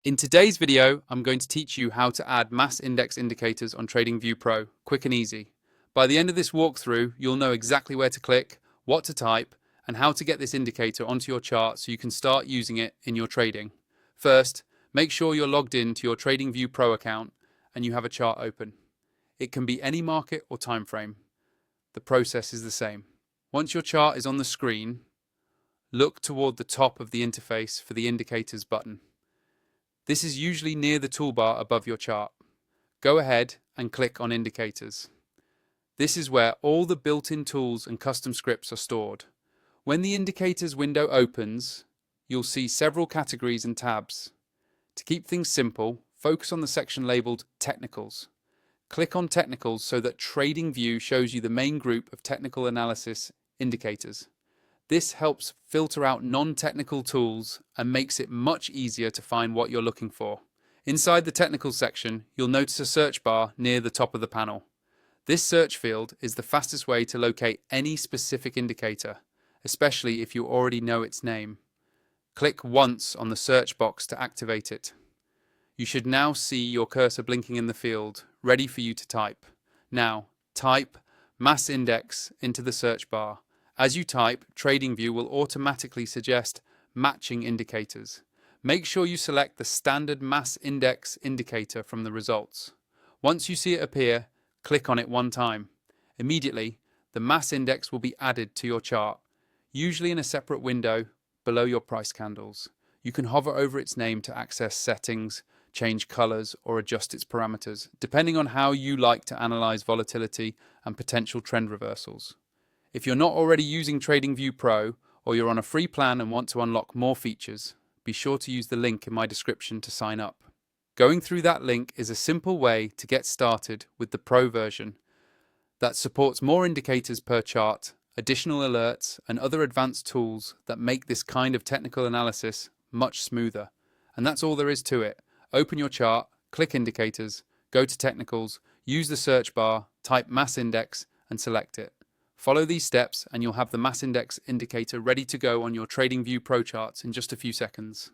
In today's video, I'm going to teach you how to add mass index indicators on TradingView Pro, quick and easy. By the end of this walkthrough, you'll know exactly where to click, what to type, and how to get this indicator onto your chart so you can start using it in your trading. First, make sure you're logged in to your TradingView Pro account and you have a chart open. It can be any market or time frame. The process is the same. Once your chart is on the screen, look toward the top of the interface for the indicators button. This is usually near the toolbar above your chart. Go ahead and click on Indicators. This is where all the built-in tools and custom scripts are stored. When the Indicators window opens, you'll see several categories and tabs. To keep things simple, focus on the section labeled Technicals. Click on Technicals so that TradingView shows you the main group of technical analysis indicators. This helps filter out non-technical tools and makes it much easier to find what you're looking for. Inside the technical section, you'll notice a search bar near the top of the panel. This search field is the fastest way to locate any specific indicator, especially if you already know its name. Click once on the search box to activate it. You should now see your cursor blinking in the field, ready for you to type. Now, type Mass Index into the search bar. As you type, TradingView will automatically suggest matching indicators. Make sure you select the standard mass index indicator from the results. Once you see it appear, click on it one time. Immediately, the mass index will be added to your chart, usually in a separate window below your price candles. You can hover over its name to access settings, change colors, or adjust its parameters, depending on how you like to analyze volatility and potential trend reversals. If you're not already using TradingView Pro, or you're on a free plan and want to unlock more features, be sure to use the link in my description to sign up. Going through that link is a simple way to get started with the Pro version that supports more indicators per chart, additional alerts, and other advanced tools that make this kind of technical analysis much smoother. And that's all there is to it. Open your chart, click Indicators, go to Technicals, use the search bar, type Mass Index, and select it. Follow these steps and you'll have the mass index indicator ready to go on your TradingView Pro charts in just a few seconds.